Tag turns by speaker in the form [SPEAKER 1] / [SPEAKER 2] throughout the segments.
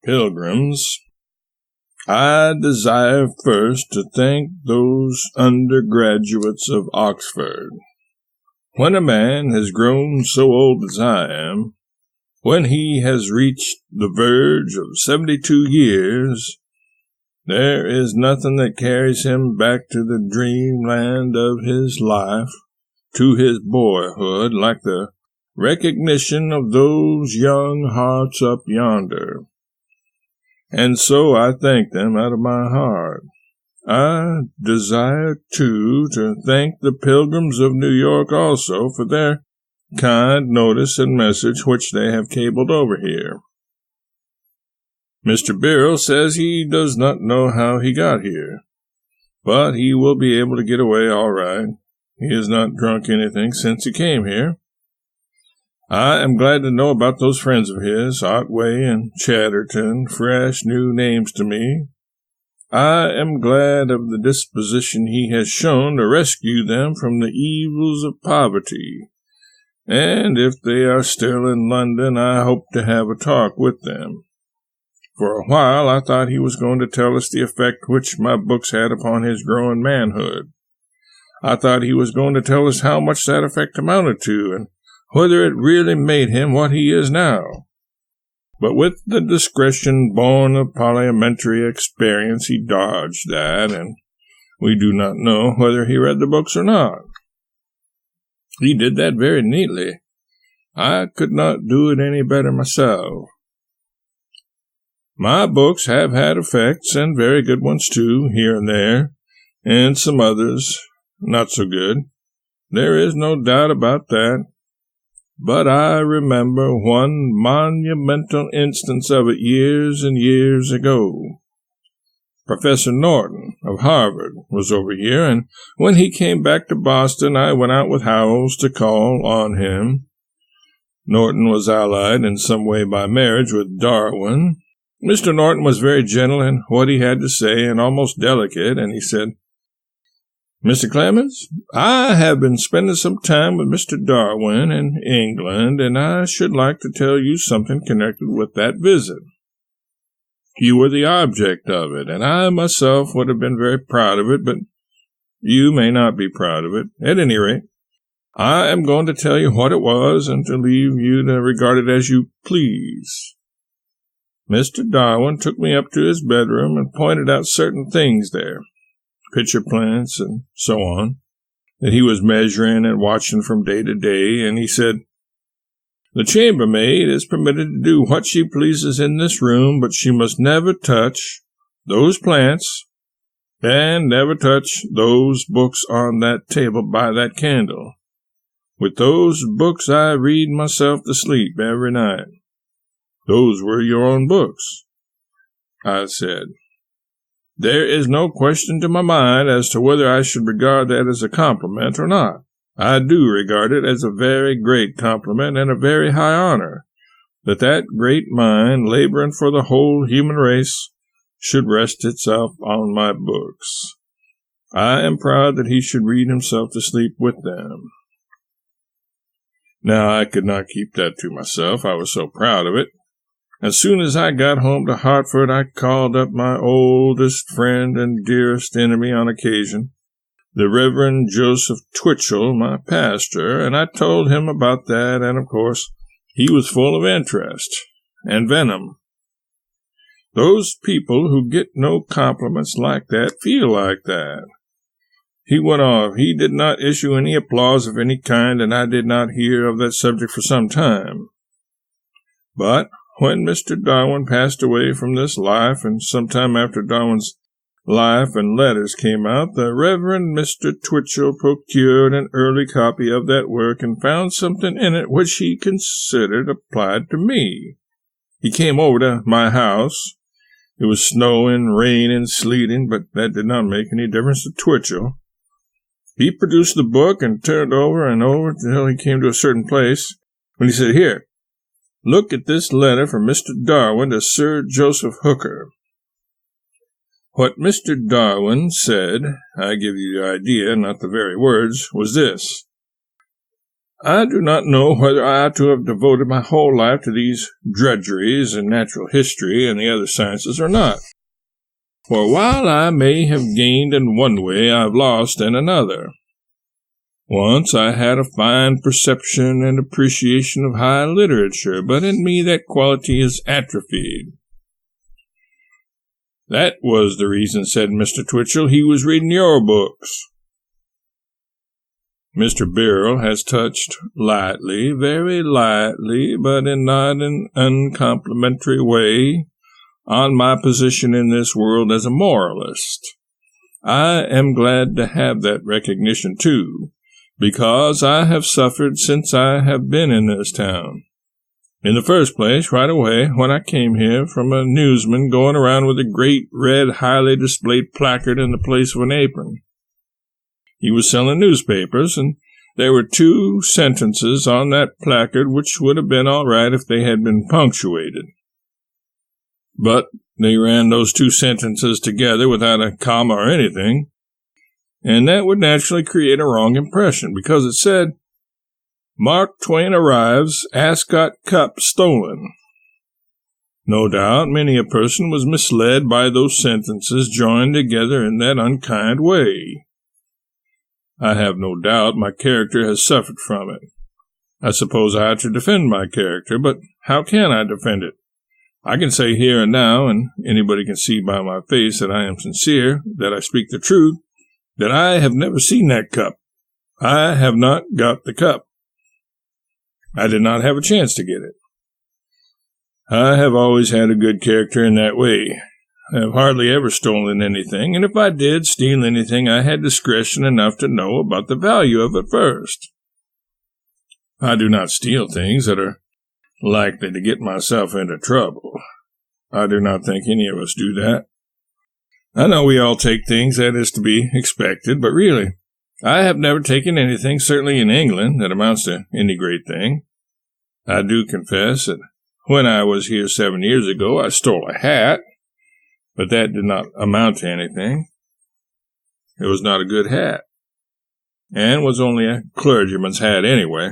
[SPEAKER 1] Pilgrims, I desire first to thank those undergraduates of Oxford. When a man has grown so old as I am, when he has reached the verge of 72 years, there is nothing that carries him back to the dreamland of his life, to his boyhood, like the recognition of those young hearts up yonder. And so I thank them out of my heart. I desire, too, to thank the Pilgrims of New York also for their kind notice and message which they have cabled over here. Mr. Birrell says he does not know how he got here, but he will be able to get away all right. He has not drunk anything since he came here. I am glad to know about those friends of his, Otway and Chatterton, fresh new names to me. I am glad of the disposition he has shown to rescue them from the evils of poverty, and if they are still in London, I hope to have a talk with them. For a while I thought he was going to tell us the effect which my books had upon his growing manhood. I thought he was going to tell us how much that effect amounted to, and whether it really made him what he is now. But with the discretion born of parliamentary experience, he dodged that, and we do not know whether he read the books or not. He did that very neatly. I could not do it any better myself. My books have had effects, and very good ones too, here and there, and some others not so good. There is no doubt about that. But I remember one monumental instance of it years and years ago. Professor Norton of Harvard was over here, and when he came back to Boston, I went out with Howells to call on him. Norton was allied in some way by marriage with Darwin. Mr. Norton was very gentle in what he had to say and almost delicate, and he said, "Mr. Clemens, I have been spending some time with Mr. Darwin in England, and I should like to tell you something connected with that visit. You were the object of it, and I myself would have been very proud of it, but you may not be proud of it. At any rate, I am going to tell you what it was and to leave you to regard it as you please. Mr. Darwin took me up to his bedroom and pointed out certain things there, pitcher plants and so on, that he was measuring and watching from day to day, and he said, 'The chambermaid is permitted to do what she pleases in this room, but she must never touch those plants, and never touch those books on that table by that candle. With those books I read myself to sleep every night.' Those were your own books." I said, "There is no question to my mind as to whether I should regard that as a compliment or not. I do regard it as a very great compliment and a very high honor, that that great mind, laboring for the whole human race, should rest itself on my books. I am proud that he should read himself to sleep with them." Now, I could not keep that to myself, I was so proud of it. As soon as I got home to Hartford, I called up my oldest friend and dearest enemy on occasion, the Reverend Joseph Twitchell, my pastor, and I told him about that, and of course he was full of interest and venom. Those people who get no compliments like that feel like that. He went off. He did not issue any applause of any kind, and I did not hear of that subject for some time. But when Mr. Darwin passed away from this life, and some time after Darwin's life and letters came out, the Reverend Mr. Twitchell procured an early copy of that work and found something in it which he considered applied to me. He came over to my house. It was snowing, raining, sleeting, but that did not make any difference to Twitchell. He produced the book and turned over and over till he came to a certain place, when he said, "Here, look at this letter from Mr. Darwin to Sir Joseph Hooker." What Mr. Darwin said, I give you the idea, not the very words, was this: I do not know whether I ought to have devoted my whole life to these drudgeries in natural history and the other sciences or not. For while I may have gained in one way, I've lost in another. Once I had a fine perception and appreciation of high literature, but in me that quality is atrophied. That was the reason, said Mr. Twitchell, he was reading your books. Mr. Birrell has touched lightly, very lightly, but in not an uncomplimentary way, on my position in this world as a moralist. I am glad to have that recognition, too, because I have suffered since I have been in this town. In the first place, right away, when I came here, from a newsman going around with a great red highly displayed placard in the place of an apron. He was selling newspapers, and there were 2 sentences on that placard which would have been all right if they had been punctuated. But they ran those 2 sentences together without a comma or anything, and that would naturally create a wrong impression, because it said, Mark Twain arrives, Ascot Cup stolen. No doubt many a person was misled by those sentences joined together in that unkind way. I have no doubt my character has suffered from it. I suppose I ought to defend my character, but how can I defend it? I can say here and now, and anybody can see by my face that I am sincere, that I speak the truth, that I have never seen that cup. I have not got the cup. I did not have a chance to get it. I have always had a good character in that way. I have hardly ever stolen anything, and if I did steal anything, I had discretion enough to know about the value of it first. I do not steal things that are likely to get myself into trouble. I do not think any of us do that. I know we all take things that is to be expected, but really, I have never taken anything, certainly in England, that amounts to any great thing. I do confess that when I was here 7 years ago, I stole a hat, but that did not amount to anything. It was not a good hat, and was only a clergyman's hat anyway.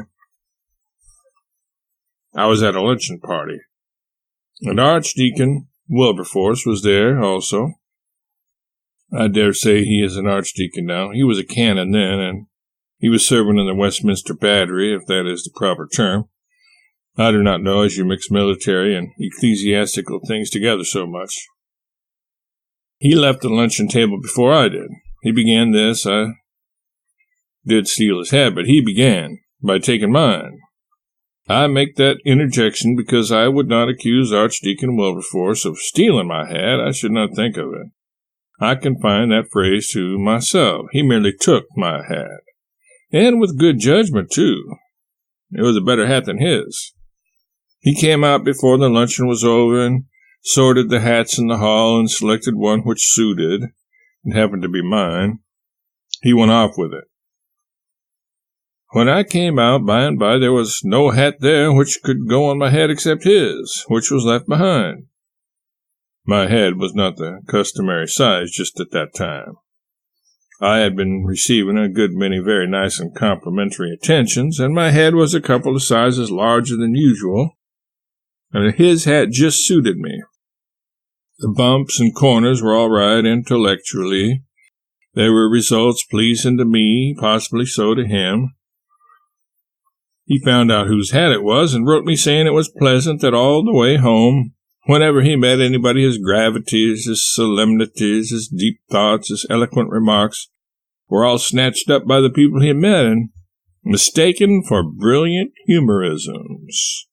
[SPEAKER 1] I was at a luncheon party, and Archdeacon Wilberforce was there also. I dare say he is an archdeacon now. He was a canon then, and he was serving in the Westminster Battery, if that is the proper term. I do not know, as you mix military and ecclesiastical things together so much. He left the luncheon table before I did. He began this. I did steal his hat, but he began by taking mine. I make that interjection because I would not accuse Archdeacon Wilberforce of stealing my hat. I should not think of it. I confine that phrase to myself. He merely took my hat, and with good judgment, too. It was a better hat than his. He came out before the luncheon was over and sorted the hats in the hall and selected one which suited. It happened to be mine. He went off with it. When I came out by and by, there was no hat there which could go on my head except his, which was left behind. My head was not the customary size just at that time. I had been receiving a good many very nice and complimentary attentions, and my head was a couple of sizes larger than usual, and his hat just suited me. The bumps and corners were all right intellectually. There were results pleasing to me, possibly so to him. He found out whose hat it was and wrote me saying it was pleasant that all the way home, whenever he met anybody, his gravities, his solemnities, his deep thoughts, his eloquent remarks were all snatched up by the people he met and mistaken for brilliant humorisms.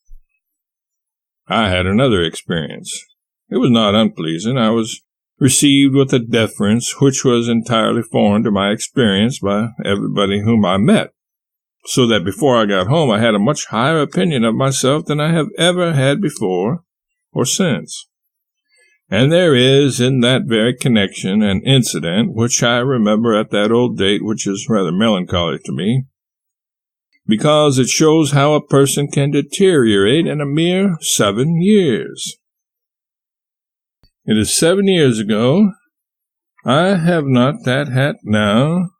[SPEAKER 1] I had another experience. It was not unpleasant. I was received with a deference which was entirely foreign to my experience by everybody whom I met, so that before I got home I had a much higher opinion of myself than I have ever had before or since. And there is in that very connection an incident which I remember at that old date which is rather melancholy to me, because it shows how a person can deteriorate in a mere 7 years. It is 7 years ago. I have not that hat now.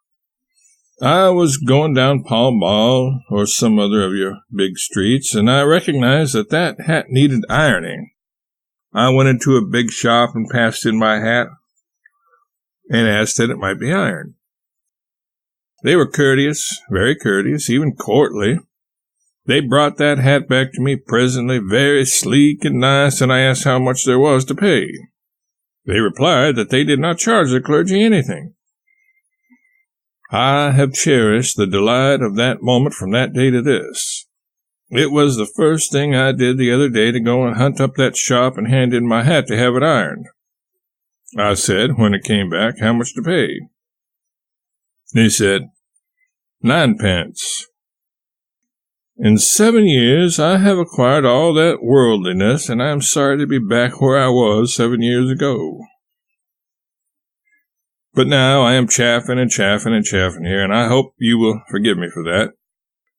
[SPEAKER 1] I was going down Pall Mall or some other of your big streets, and I recognized that that hat needed ironing. I went into a big shop and passed in my hat and asked that it might be ironed. They were courteous, very courteous, even courtly. They brought that hat back to me presently, very sleek and nice, and I asked how much there was to pay. They replied that they did not charge the clergy anything. I have cherished the delight of that moment from that day to this. It was the first thing I did the other day to go and hunt up that shop and hand in my hat to have it ironed. I said, when it came back, how much to pay? They said, 9 pence. In 7 years, I have acquired all that worldliness, and I am sorry to be back where I was 7 years ago. But now I am chaffing here, and I hope you will forgive me for that.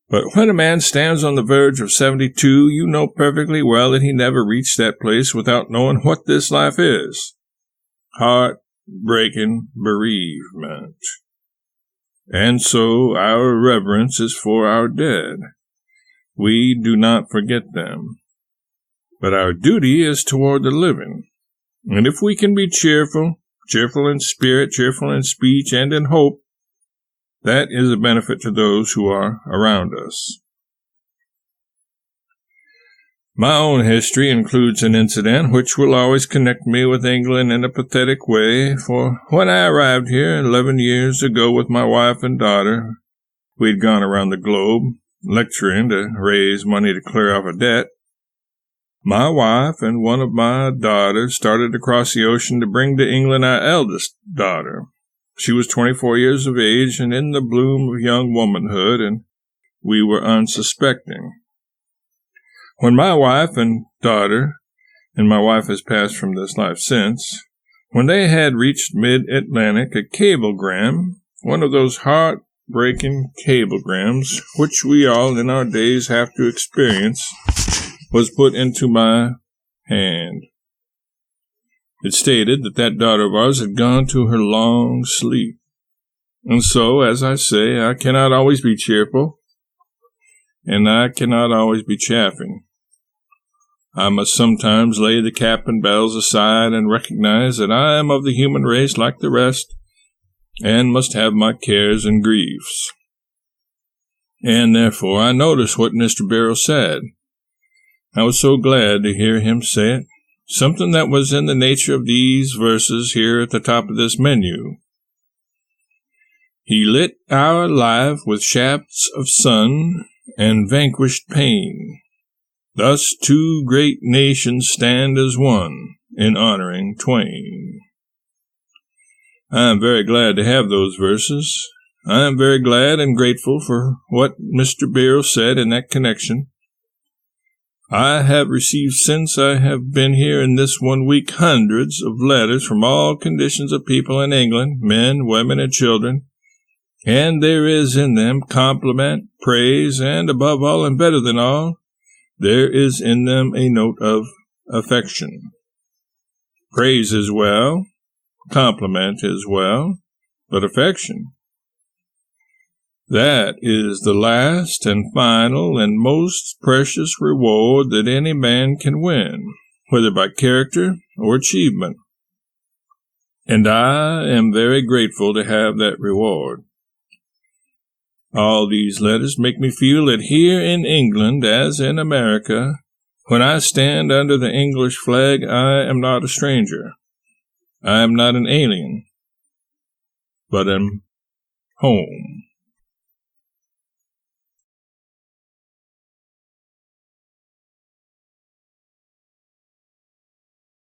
[SPEAKER 1] But when a man stands on the verge of 72, you know perfectly well that he never reached that place without knowing what this life is. Heart-breaking bereavement. And so our reverence is for our dead. We do not forget them. But our duty is toward the living. And if we can be cheerful in spirit, cheerful in speech, and in hope, that is a benefit to those who are around us. My own history includes an incident which will always connect me with England in a pathetic way, for when I arrived here 11 years ago with my wife and daughter, we'd gone around the globe, lecturing to raise money to clear off a debt. My wife and one of my daughters started across the ocean to bring to England our eldest daughter. She was 24 years of age and in the bloom of young womanhood, and we were unsuspecting. When my wife and daughter, and my wife has passed from this life since, when they had reached mid-Atlantic, a cablegram, one of those heart-breaking cablegrams which we all in our days have to experience, was put into my hand. It stated that that daughter of ours had gone to her long sleep. And so, as I say, I cannot always be cheerful, and I cannot always be chaffing. I must sometimes lay the cap and bells aside and recognize that I am of the human race like the rest, and must have my cares and griefs. And therefore I noticed what Mr. Birrell said. I was so glad to hear him say it. Something that was in the nature of these verses here at the top of this menu. He lit our life with shafts of sun and vanquished pain. Thus 2 great nations stand as one in honoring Twain. I am very glad to have those verses. I am very glad and grateful for what Mr. Birrell said in that connection. I have received since I have been here in this 1 week hundreds of letters from all conditions of people in England, men, women, and children, and there is in them compliment, praise, and above all and better than all, there is in them a note of affection. Praise is well, compliment is well, but affection, that is the last and final and most precious reward that any man can win, whether by character or achievement. And I am very grateful to have that reward. All these letters make me feel that here in England, as in America, when I stand under the English flag, I am not a stranger. I am not an alien, but am home.